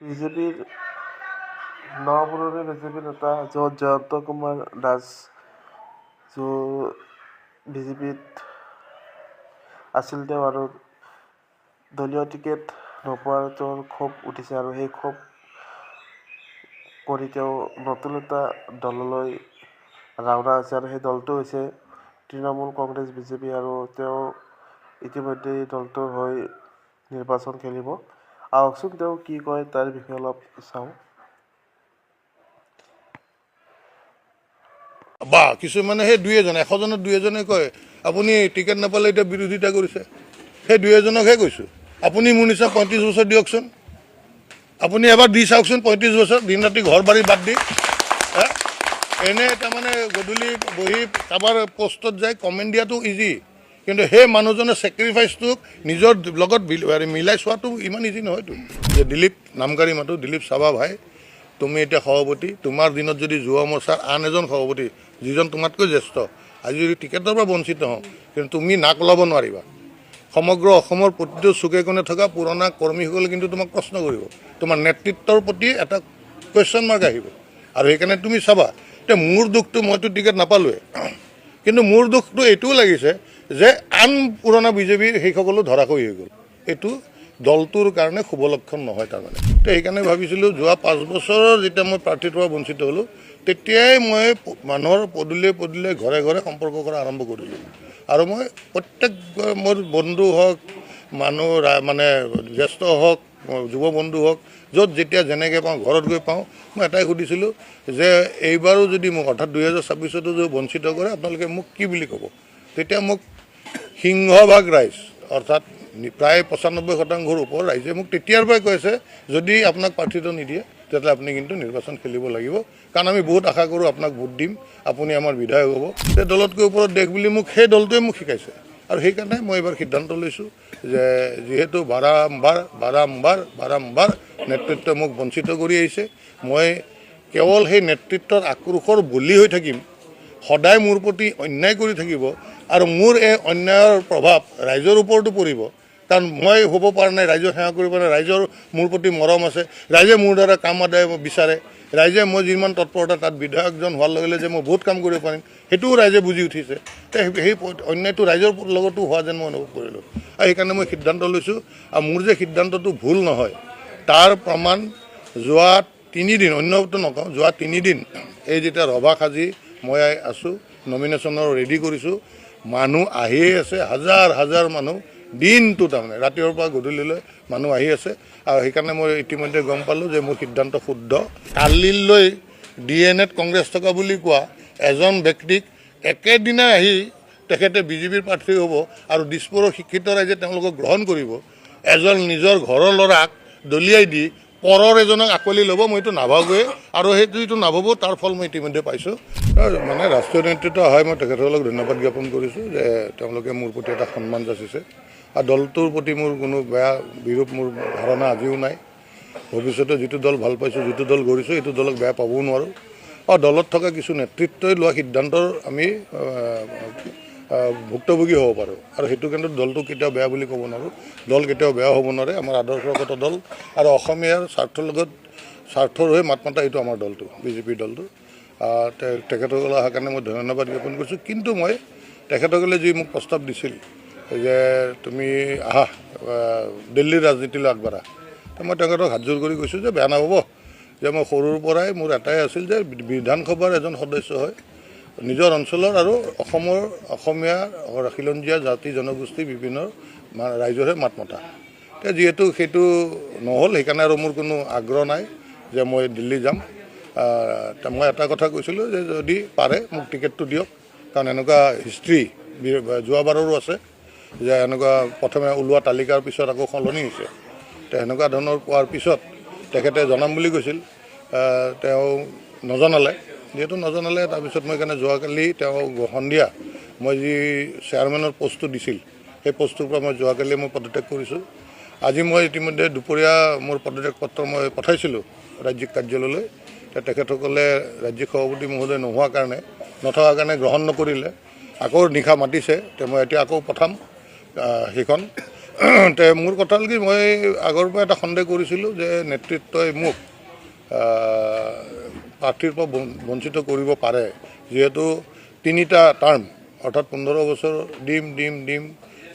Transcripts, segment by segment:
বিজেপিৰ নপুৰণি বিজেপি নেতা য'ত জয়ন্ত কুমাৰ দাস বিজেপিত আছিল তেওঁ আৰু দলীয় টিকেট নোপোৱাৰ তেওঁৰ ক্ষোভ উঠিছে আৰু সেই ক্ষোভ কৰি তেওঁ নতুন এটা দললৈ ৰাওনা হৈছে আৰু সেই দলটো হৈছে তৃণমূল কংগ্ৰেছ বিজেপি আৰু তেওঁ ইতিমধ্যে এই দলটোৰ হৈ নিৰ্বাচন খেলিব। আহকচোন তেওঁ কি কয় তাৰ বিষয়ে অলপ চাওঁ। বা কিছুমানে সেই দুই এজন 100জনৰ 2 এজনে কয় আপুনি টিকেট নাপালে এতিয়া বিৰোধিতা কৰিছে। সেই 2 এজনকহে কৈছোঁ, আপুনি মোৰ নিচিনা 35 বছৰ দিয়কচোন, আপুনি এবাৰ দি চাওকচোন 35 বছৰ দিন ৰাতি ঘৰ বাৰী বাদ দি এনে তাৰমানে গধূলি বহি কাৰোবাৰ পষ্টত যায় কমেণ্ট দিয়াটো ইজি, কিন্তু সেই মানুহজনে ছেক্ৰিফাইচটোক নিজৰ লগত মিলাই চোৱাটো ইমান ইজি নহয়তো। যে দিলীপ নামকাৰী মাতো দিলীপ চাবা ভাই, তুমি এতিয়া সভাপতি, তোমাৰ দিনত যদি যুৱ মৰ্চাৰ আন এজন সভাপতি যিজন তোমাতকৈ জ্যেষ্ঠ আজি যদি টিকেটৰ পৰা বঞ্চিত হওঁ, কিন্তু তুমি নাক ওলাব নোৱাৰিবা। সমগ্ৰ অসমৰ প্ৰতিটো চুকে কোণে থকা পুৰণা কৰ্মীসকলে কিন্তু তোমাক প্ৰশ্ন কৰিব, তোমাৰ নেতৃত্বৰ প্ৰতি এটা কুৱেশ্যন মাৰ্ক আহিব। আৰু সেইকাৰণে তুমি চাবা, এতিয়া মোৰ দুখটো মইতো টিকেট নাপালোৱে, কিন্তু মোৰ দুখটো এইটোও লাগিছে যে আন পুৰণা বিজেপিৰ সেইসকলো ধৰাশয়ী হৈ গ'ল। এইটো দলটোৰ কাৰণে শুভ লক্ষণ নহয় তাৰমানে। তো সেইকাৰণে ভাবিছিলোঁ যোৱা 5 বছৰৰ যেতিয়া মই প্ৰাৰ্থীৰ পৰা বঞ্চিত হ'লোঁ, তেতিয়াই মই মানুহৰ পদূলিয়ে পদূলিয়ে ঘৰে ঘৰে সম্পৰ্ক কৰা আৰম্ভ কৰিলোঁ। আৰু মই প্ৰত্যেক মোৰ বন্ধু হওক, মানুহ মানে জ্যেষ্ঠ হওক, যুৱ বন্ধু হওক, য'ত যেতিয়া যেনেকৈ পাওঁ ঘৰত গৈ পাওঁ, মই এটাই সুধিছিলোঁ যে এইবাৰো যদি মোক অৰ্থাৎ 2026তো যদি বঞ্চিত কৰে আপোনালোকে মোক কি বুলি ক'ব। তেতিয়া মোক সিংহভাগ ৰাইজ অৰ্থাৎ প্ৰায় 95% ওপৰ ৰাইজে মোক তেতিয়াৰ পৰাই কৈছে যদি আপোনাক প্ৰাৰ্থীটো নিদিয়ে তেতিয়াহ'লে আপুনি কিন্তু নিৰ্বাচন খেলিব লাগিব, কাৰণ আমি বহুত আশা কৰোঁ আপোনাক ভোট দিম, আপুনি আমাৰ বিধায়ক হ'ব। সেই দলতকৈ ওপৰত দেশ বুলি মোক সেই দলটোৱে মোক শিকাইছে। আৰু সেইকাৰণে মই এইবাৰ সিদ্ধান্ত লৈছোঁ যে যিহেতু বাৰম্বাৰ নেতৃত্বই মোক বঞ্চিত কৰি আহিছে, মই কেৱল সেই নেতৃত্বৰ আক্ৰোশৰ বলি হৈ থাকিম, সদায় মোৰ প্ৰতি অন্যায় কৰি থাকিব আৰু মোৰ এই অন্যায়ৰ প্ৰভাৱ ৰাইজৰ ওপৰতো পৰিব, কাৰণ মই হ'ব পৰা নাই, ৰাইজৰ সেৱা কৰিব পৰা নাই, ৰাইজৰ মোৰ প্ৰতি মৰম আছে, ৰাইজে মোৰ দ্বাৰা কাম আদায় বিচাৰে, ৰাইজে মই যিমান তৎপৰতা তাত বিধায়কজন হোৱাৰ লগে লগে যে মই বহুত কাম কৰিব পাৰিম সেইটোও ৰাইজে বুজি উঠিছে। সেই অন্যায়টো ৰাইজৰ লগতো হোৱা যেন মই অনুভৱ কৰিলোঁ। আৰু সেইকাৰণে মই সিদ্ধান্ত লৈছোঁ, আৰু মোৰ যে সিদ্ধান্তটো ভুল নহয় তাৰ প্ৰমাণ যোৱা 3 দিন, অন্যটো নকওঁ, যোৱা 3 দিন এই যেতিয়া ৰভা সাজি মই আছোঁ, নমিনেশ্যনৰ ৰেডি কৰিছোঁ, মানুহ আহিয়ে আছে, হাজাৰ হাজাৰ মানুহ দিনটো, তাৰমানে ৰাতিপুৱাৰ পৰা গধূলিলৈ মানুহ আহি আছে। আৰু সেইকাৰণে মই ইতিমধ্যে গম পালোঁ যে মোৰ সিদ্ধান্ত শুদ্ধ। কালিলৈ DNAত কংগ্ৰেছ থকা বুলি কোৱা এজন ব্যক্তিক একেদিনাই আহি তেখেতে বিজেপিৰ প্ৰাৰ্থী হ'ব আৰু দিছপুৰৰ শিক্ষিত ৰাইজে তেওঁলোকক গ্ৰহণ কৰিব, এজন নিজৰ ঘৰৰ ল'ৰাক দলিয়াই দি পৰৰ এজনক আঁকোৱালি ল'ব, মই এইটো নাভাবোৱে। আৰু সেইটো যিটো নাভাবোঁ তাৰ ফল মই ইতিমধ্যে পাইছোঁ। মানে ৰাষ্ট্ৰীয় নেতৃত্ব হয়, মই তেখেতসকলক ধন্যবাদ জ্ঞাপন কৰিছোঁ যে তেওঁলোকে মোৰ প্ৰতি এটা সন্মান যাচিছে। আৰু দলটোৰ প্ৰতি মোৰ কোনো বেয়া বিৰূপ মোৰ ধাৰণা আজিও নাই। ভৱিষ্যতে যিটো দল ভাল পাইছোঁ, যিটো দল গঢ়িছোঁ, এইটো দলক বেয়া পাবও নোৱাৰোঁ। আৰু দলত থকা কিছু নেতৃত্বই লোৱা সিদ্ধান্তৰ আমি ভুক্তভোগী হ'ব পাৰোঁ, আৰু সেইটো কিন্তু দলটো কেতিয়াও বেয়া বুলি ক'ব নোৱাৰোঁ। দল কেতিয়াও বেয়া হ'ব নোৱাৰে, আমাৰ আদৰ্শগত দল আৰু অসমীয়াৰ স্বাৰ্থৰ লগত স্বাৰ্থৰ হৈ মাত মাতা এইটো আমাৰ দলটো, বিজেপিৰ দলটো। তেখেতসকলে অহাৰ কাৰণে মই ধন্যবাদ জ্ঞাপন কৰিছোঁ। কিন্তু মই তেখেতসকলে যি মোক প্ৰস্তাৱ দিছিল যে তুমি আহা দিল্লীৰ ৰাজনীতিলৈ আগবাঢ়া, মই তেখেতক হাতযোৰ কৰি কৈছোঁ যে বেয়া নাপাব যে মই সৰুৰ পৰাই মোৰ এটাই আছিল যে বিধানসভাৰ এজন সদস্য হয় নিজৰ অঞ্চলৰ আৰু অসমীয়া খিলঞ্জীয়া জাতি জনগোষ্ঠী বিভিন্ন ৰাইজৰে মাত মতা। যিহেতু সেইটো নহ'ল, সেইকাৰণে আৰু মোৰ কোনো আগ্ৰহ নাই যে মই দিল্লী যাম। মই এটা কথা কৈছিলোঁ যে যদি পাৰে মোক টিকেটটো দিয়ক, কাৰণ এনেকুৱা হিষ্ট্ৰী যোৱাবাৰৰো আছে যে এনেকুৱা প্ৰথমে ওলোৱা তালিকাৰ পিছত আকৌ সলনি হৈছে। এনেকুৱা ধৰণৰ পোৱাৰ পিছত তেখেতে জনাম বুলি কৈছিল, তেওঁ নজনালে, যিহেতু নজনালে তাৰপিছত মই সেইকাৰণে যোৱাকালি তেওঁ সন্ধিয়া মই যি চেয়াৰমেনৰ পষ্টটো দিছিল সেই পষ্টটোৰ পৰা মই যোৱাকালি মই পদত্যাগ কৰিছোঁ। আজি মই ইতিমধ্যে দুপৰীয়া মোৰ পদত্যাগ পত্ৰ মই পঠাইছিলোঁ ৰাজ্যিক কাৰ্যালয়লৈ। তেখেতসকলে ৰাজ্যিক সভাপতি মহোদয় নথকাৰ কাৰণে গ্ৰহণ নকৰিলে, আকৌ নিশা মাতিছে, মই এতিয়া আকৌ পঠাম সেইখন। মোৰ কথা হ'ল কি মই আগৰ পৰা এটা সন্দেহ কৰিছিলোঁ যে নেতৃত্বই মোক প্ৰাৰ্থীৰ পৰা বঞ্চিত কৰিব পাৰে, যিহেতু 3টা টাৰ্ম অৰ্থাৎ 15 বছৰ দিম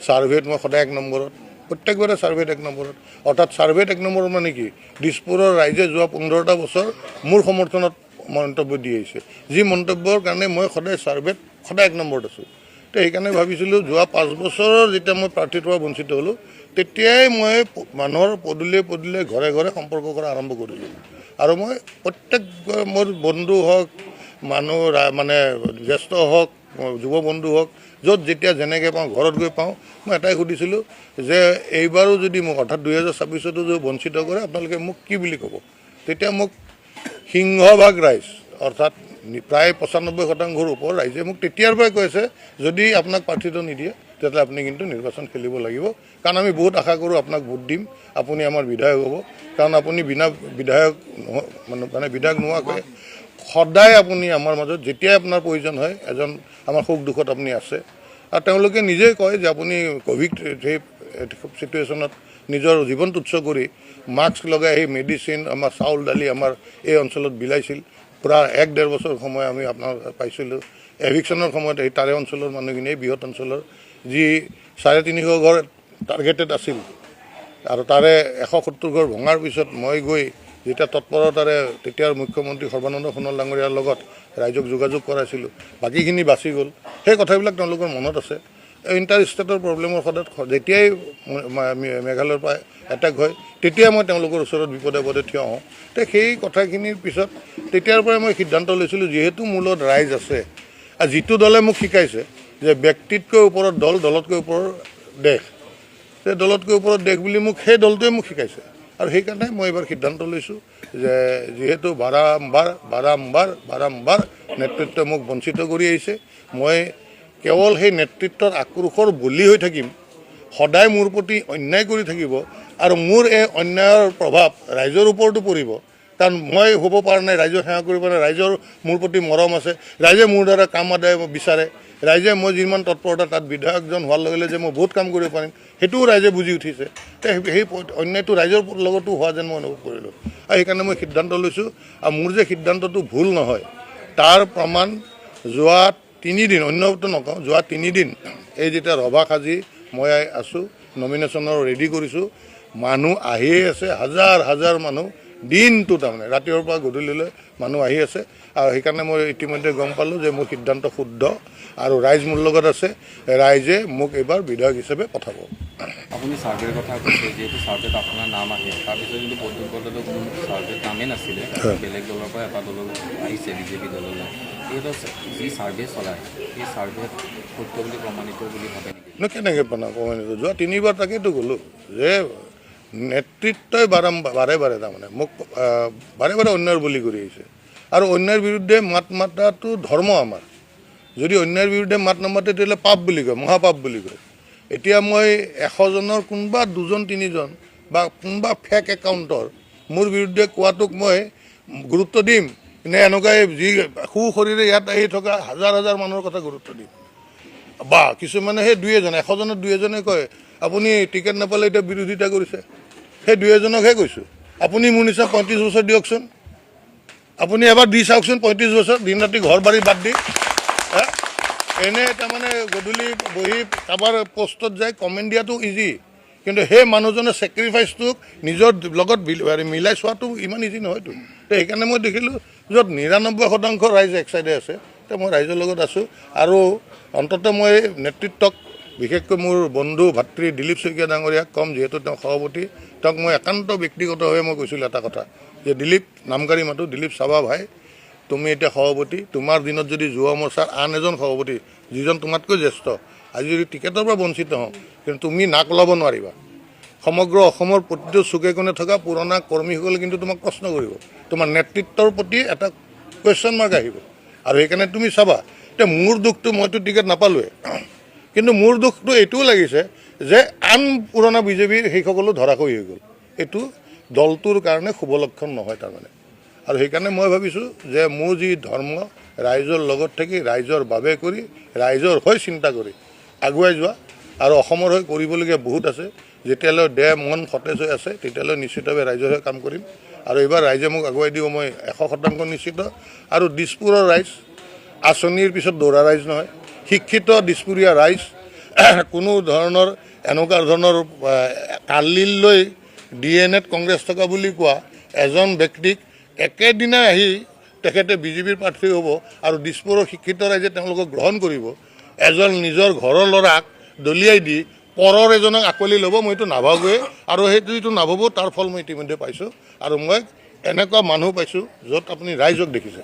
ছাৰ্ভেত মই সদায় 1 নম্বৰত, প্ৰত্যেকবাৰে ছাৰ্ভেত 1 নম্বৰত, অৰ্থাৎ ছাৰ্ভেত 1 নম্বৰত মানে কি দিছপুৰৰ ৰাইজে যোৱা 15টা বছৰ মোৰ সমৰ্থনত মন্তব্য দি আহিছে, যি মন্তব্যৰ কাৰণে মই সদায় ছাৰ্ভেত সদায় 1 নম্বৰত আছোঁ। তো সেইকাৰণে ভাবিছিলোঁ যোৱা 5 বছৰৰ যেতিয়া মই প্ৰাৰ্থীৰ পৰা বঞ্চিত হ'লোঁ তেতিয়াই মই মানুহৰ পদূলিয়ে ঘৰে সম্পৰ্ক কৰা আৰম্ভ কৰিলোঁ। আৰু মই প্ৰত্যেক মোৰ বন্ধু হওক, মানুহ মানে জ্যেষ্ঠ হওক, যুৱ বন্ধু হওক, য'ত যেতিয়া যেনেকৈ পাওঁ ঘৰত গৈ পাওঁ, মই এটাই সুধিছিলোঁ যে এইবাৰো যদি মোক অৰ্থাৎ 2026তো যদি বঞ্চিত কৰে আপোনালোকে মোক কি বুলি ক'ব। তেতিয়া মোক সিংহভাগ ৰাইজ অৰ্থাৎ প্ৰায় 95% ওপৰ ৰাইজে মোক তেতিয়াৰ পৰাই কৈছে যদি আপোনাক প্ৰাৰ্থীটো নিদিয়ে তেতিয়াহ'লে আপুনি কিন্তু নিৰ্বাচন খেলিব লাগিব, কাৰণ আমি বহুত আশা কৰোঁ আপোনাক ভোট দিম, আপুনি আমাৰ বিধায়ক হ'ব, কাৰণ আপুনি বিনা বিধায়ক মানে বিধায়ক নোহোৱাকৈ সদায় আপুনি আমাৰ মাজত যেতিয়াই আপোনাৰ প্ৰয়োজন হয় এজন আমাৰ সুখ দুখত আপুনি আছে। আৰু তেওঁলোকে নিজেই কয় যে আপুনি ক'ভিড সেই চিটুৱেশ্যনত নিজৰ জীৱন তুচ্ছ কৰি মাস্ক লগাই সেই মেডিচিন আমাৰ চাউল দালি আমাৰ এই অঞ্চলত বিলাইছিল। পূৰা 1-1.5 বছৰ সময় আমি আপোনাৰ পাইছিলোঁ। এভিকশ্যনৰ সময়ত এই তাৰে অঞ্চলৰ মানুহখিনিয়ে বৃহৎ অঞ্চলৰ যি 350 ঘৰ টাৰ্গেটেড আছিল আৰু তাৰে 170 ঘৰ ভঙাৰ পিছত মই গৈ যেতিয়া তৎপৰতাৰে তেতিয়াৰ মুখ্যমন্ত্ৰী সৰ্বানন্দ সোণোৱাল ডাঙৰীয়াৰ লগত ৰাইজক যোগাযোগ কৰাইছিলোঁ, বাকীখিনি বাচি গ'ল। সেই কথাবিলাক তেওঁলোকৰ মনত আছে। ইণ্টাৰ ষ্টেটৰ প্ৰব্লেমৰ সদায় যেতিয়াই মেঘালয়ৰ পৰা এটেক হয় তেতিয়াই মই তেওঁলোকৰ ওচৰত বিপদে থিয় হওঁ। তো সেই কথাখিনিৰ পিছত তেতিয়াৰ পৰাই মই সিদ্ধান্ত লৈছিলোঁ যিহেতু মোৰ লগত ৰাইজ আছে আৰু যিটো দলে মোক শিকাইছে যে ব্যক্তিতকৈ ওপৰত দল, দলতকৈ ওপৰত দেশ, সেই দলতকৈ ওপৰত দেশ বুলি মোক সেই দলটোৱে মোক শিকাইছে। আৰু সেইকাৰণে মই এইবাৰ সিদ্ধান্ত লৈছোঁ যে যিহেতু বাৰম্বাৰ নেতৃত্বই মোক বঞ্চিত কৰি আহিছে, মই কেৱল সেই নেতৃত্বৰ আক্ৰোশৰ বলি হৈ থাকিম, সদায় মোৰ প্ৰতি অন্যায় কৰি থাকিব আৰু মোৰ এই অন্যায়ৰ প্ৰভাৱ ৰাইজৰ ওপৰতো পৰিব, কাৰণ মই হ'ব পৰা নাই, ৰাইজৰ সেৱা কৰিব পৰা নাই, ৰাইজৰ মোৰ প্ৰতি মৰম আছে, ৰাইজে মোৰ দ্বাৰা কাম আদায় বিচাৰে, ৰাইজে মই যিমান তৎপৰতা তাত বিধায়কজন হোৱাৰ লগে লগে যে মই বহুত কাম কৰিব পাৰিম সেইটোও ৰাইজে বুজি উঠিছে। সেই অন্যায়টো ৰাইজৰ লগতো হোৱা যেন মই অনুভৱ কৰিলোঁ। আৰু সেইকাৰণে মই সিদ্ধান্ত লৈছোঁ। আৰু মোৰ যে সিদ্ধান্তটো ভুল নহয় তাৰ প্ৰমাণ যোৱা 3 দিন, অন্যটো নকওঁ, যোৱা 3 দিন এই যেতিয়া ৰভা সাজি মই আছোঁ, নমিনেশ্যনৰ ৰেডি কৰিছোঁ, মানুহ আহিয়ে আছে, হাজাৰ মানুহ দিনটো, তাৰমানে ৰাতিপুৱাৰ পৰা গধূলিলৈ মানুহ আহি আছে। আৰু সেইকাৰণে মই ইতিমধ্যে গম পালোঁ যে মোৰ সিদ্ধান্ত শুদ্ধ আৰু ৰাইজ মোৰ লগত আছে, ৰাইজে মোক এইবাৰ বিধায়ক হিচাপে পঠাব। আপুনি ছাৰ্ভেৰ কথা কৈছে, যিহেতু ছাৰ্ভেত আপোনাৰ নাম আহে, তাৰপিছত কিন্তু পদুকলতো কোনো ছাৰ্ভেত নামেই নাছিলে, বেলেগ দলৰ পৰা এটা দললৈ আহিছে, বিজেপি দললৈ। এইটো যি ছাৰ্ভে চলায় সেই ছাৰ্ভেত সত্য বুলি প্ৰমাণিত বুলি ভাবে নেকি? কেনেকৈ প্ৰমাণিত? যোৱা 3বাৰ তাকেইতো ক'লোঁ যে নেতৃত্বই বাৰে তাৰমানে মোক বাৰে অন্যায়ৰ বলি কৰি আহিছে। আৰু অন্যায়ৰ বিৰুদ্ধে মাত মাতাটো ধৰ্ম আমাৰ। যদি অন্যায়ৰ বিৰুদ্ধে মাত নামাতে তেতিয়াহ'লে পাপ বুলি কয়, মহাপাপ বুলি কয়। এতিয়া মই 100 জনৰ কোনোবা 2-3জন বা কোনোবা ফেক একাউণ্টৰ মোৰ বিৰুদ্ধে কোৱাটোক মই গুৰুত্ব দিম নে এনেকুৱাই যি সুশৰীৰে ইয়াত আহি থকা হাজাৰ মানুহৰ কথা গুৰুত্ব দিম? বা কিছুমানে সেই 100 জনৰ 2-এজনে কয় আপুনি টিকেট নাপালে এতিয়া বিৰোধিতা কৰিছে। সেই 2-এজনকহে কৈছোঁ, আপুনি মোৰ নিচিনা 35 বছৰ দিয়কচোন, আপুনি এবাৰ দি চাওকচোন 35 বছৰ দিন ৰাতি ঘৰ বাৰী বাদ দি। এনে তাৰমানে গধূলি বহি কাৰোবাৰ পষ্টত যায় কমেণ্ট দিয়াটো ইজি, কিন্তু সেই মানুহজনে ছেক্ৰিফাইচটোক নিজৰ লগত মিলাই চোৱাটো ইমান ইজি নহয়তো। তো সেইকাৰণে মই দেখিলোঁ য'ত 99% ৰাইজ এক চাইডে আছে, তো মই ৰাইজৰ লগত আছোঁ। আৰু অন্ততঃ মই নেতৃত্বক, বিশেষকৈ মোৰ বন্ধু ভাতৃ দিলীপ শইকীয়া ডাঙৰীয়াক ক'ম, যিহেতু তেওঁ সভাপতি, তেওঁক মই একান্ত ব্যক্তিগতভাৱে মই কৈছিলোঁ এটা কথা যে দিলীপ, নামকাৰী মাতো, দিলীপ চাবা ভাই, তুমি এতিয়া সভাপতি, তোমাৰ দিনত যদি যুৱ মৰ্চাৰ আন এজন সভাপতি যিজন তোমাতকৈ জ্যেষ্ঠ আজি যদি টিকেটৰ পৰা বঞ্চিত হওঁ, কিন্তু তুমি নাক ওলাব নোৱাৰিবা। সমগ্ৰ অসমৰ প্ৰতিটো চুকে কোণে থকা পুৰণা কৰ্মীসকলে কিন্তু তোমাক প্ৰশ্ন কৰিব, তোমাৰ নেতৃত্বৰ প্ৰতি এটা কুৱেশ্যন মাৰ্ক আহিব। আৰু সেইকাৰণে তুমি চাবা, এতিয়া মোৰ দুখটো, মইতো টিকেট নাপালোৱে, কিন্তু মোৰ দুখটো এইটোও লাগিছে যে আন পুৰণা বিজেপিৰ সেইসকলো ধৰাশয়ী হৈ গ'ল। এইটো দলটোৰ কাৰণে শুভ লক্ষণ নহয় তাৰমানে। আৰু সেইকাৰণে মই ভাবিছোঁ যে মোৰ যি ধৰ্ম, ৰাইজৰ লগত থাকি, ৰাইজৰ বাবে কৰি, ৰাইজৰ হৈ চিন্তা কৰি আগুৱাই যোৱা, আৰু অসমৰ হৈ কৰিবলগীয়া বহুত আছে। যেতিয়ালৈ দেহ মন সতেজ হৈ আছে তেতিয়ালৈ নিশ্চিতভাৱে ৰাইজৰ হৈ কাম কৰিম আৰু এইবাৰ ৰাইজে মোক আগুৱাই দিব মই 100% নিশ্চিত আৰু দিছপুৰৰ ৰাইজ আঁচনিৰ পিছত দৌৰা ৰাইজ নহয় শিক্ষিত দিছপুৰীয়া ৰাইজ কোনো ধৰণৰ এনেকুৱা ধৰণৰ কালিলৈ DNAত কংগ্ৰেছ থকা বুলি কোৱা এজন ব্যক্তিক একেদিনাই আহি তেখেতে বিজেপিৰ প্ৰাৰ্থী হ'ব আৰু দিছপুৰৰ শিক্ষিত ৰাইজে তেওঁলোকক গ্ৰহণ কৰিব এজন নিজৰ ঘৰৰ ল'ৰাক দলিয়াই দি পৰৰ এজনক আকোৱালি ল'ব মই এইটো নাভাবোৱে আৰু সেইটো যিটো নাভাবোঁ তাৰ ফল মই ইতিমধ্যে পাইছোঁ আৰু মই এনেকুৱা মানুহ পাইছোঁ য'ত আপুনি ৰাইজক দেখিছে